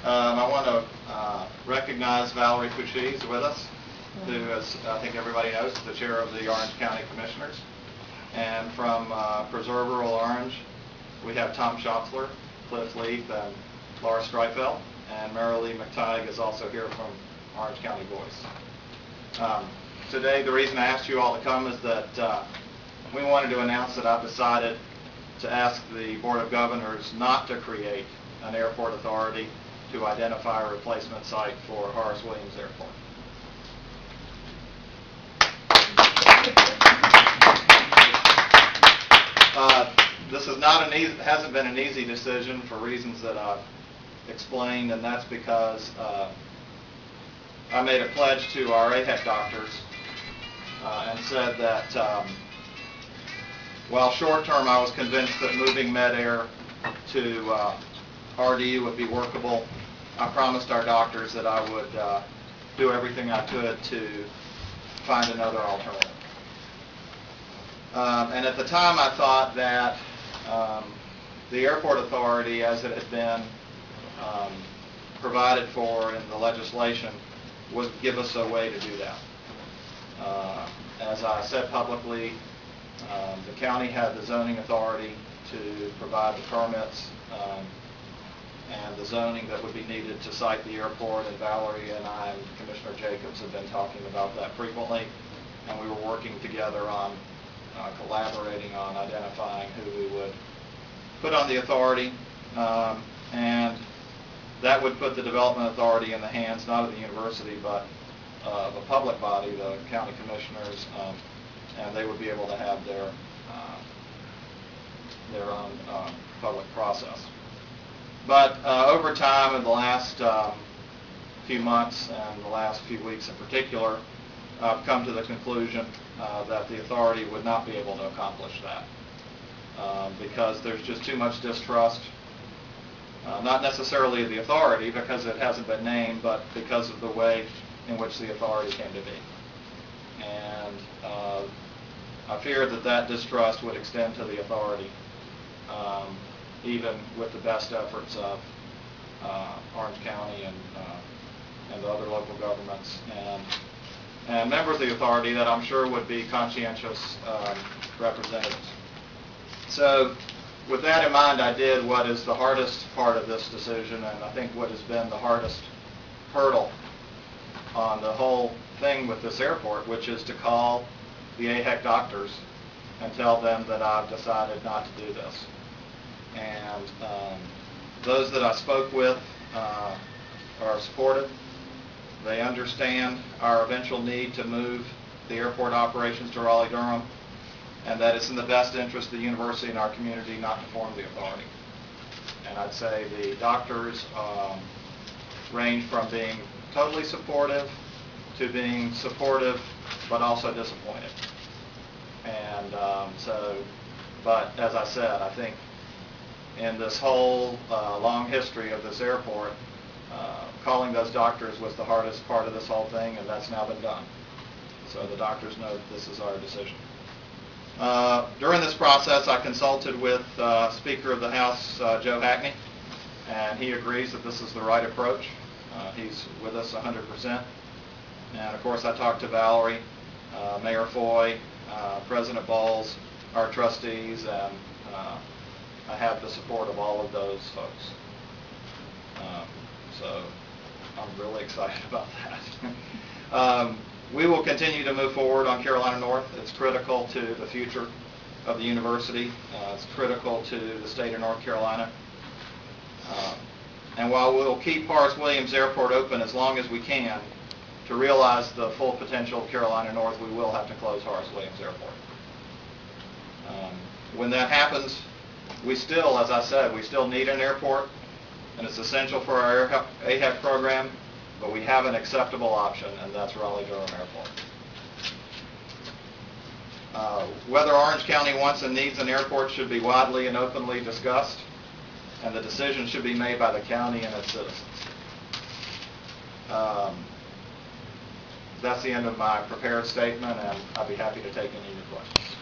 I want to recognize Valerie Fouché is with us, who, as I think everybody knows, is the chair of the Orange County Commissioners. And from Preserve Rural Orange, we have Tom Chancellor, Cliff Leith, and Laura Streifeld. And Marilee McTighe is also here from Orange County Voice. Today, the reason I asked you all to come is that we wanted to announce that I've decided to ask the Board of Governors not to create an airport authority to identify a replacement site for Horace Williams Airport. This is not an easy, hasn't been an easy decision for reasons that I've explained, and that's because I made a pledge to our AHEC doctors and said that while short-term I was convinced that moving Med-Air to RDU would be workable, I promised our doctors that I would do everything I could to find another alternative. And at the time I thought that the airport authority, as it had been provided for in the legislation, would give us a way to do that. As I said publicly, the county had the zoning authority to provide the permits and the zoning that would be needed to site the airport, and Valerie and I and Commissioner Jacobs have been talking about that frequently, and we were working together on collaborating on identifying who we would put on the authority, and that would put the development authority in the hands not of the university but of a public body, the county commissioners, and they would be able to have their own public process. But over time, in the last few months and the last few weeks in particular, I've come to the conclusion that the authority would not be able to accomplish that because there's just too much distrust, not necessarily of the authority because it hasn't been named, but because of the way in which the authority came to be. And I fear that that distrust would extend to the authority, even with the best efforts of Orange County and the other local governments and members of the authority that I'm sure would be conscientious representatives. So with that in mind, I did what is the hardest part of this decision, and I think what has been the hardest hurdle on the whole thing with this airport, which is to call the AHEC doctors and tell them that I've decided not to do this. And those that I spoke with are supportive. They understand our eventual need to move the airport operations to Raleigh-Durham, and that it's in the best interest of the university and our community not to form the authority. And I'd say the doctors range from being totally supportive to being supportive but also disappointed. And but as I said, I think in this whole long history of this airport, calling those doctors was the hardest part of this whole thing, and that's now been done. So the doctors know that this is our decision. During this process, I consulted with Speaker of the House, Joe Hackney, and he agrees that this is the right approach. He's with us 100%. And of course, I talked to Valerie, Mayor Foy, President Bowles, our trustees, and I have the support of all of those folks. So I'm really excited about that. We will continue to move forward on Carolina North. It's critical to the future of the university. It's critical to the state of North Carolina. And while we'll keep Horace Williams Airport open as long as we can, to realize the full potential of Carolina North, we will have to close Horace Williams Airport. When that happens, we still, as I said, we still need an airport, and it's essential for our AHEC program, but we have an acceptable option, and that's Raleigh-Durham Airport. Whether Orange County wants and needs an airport should be widely and openly discussed, and the decision should be made by the county and its citizens. That's the end of my prepared statement, and I'd be happy to take any of your questions.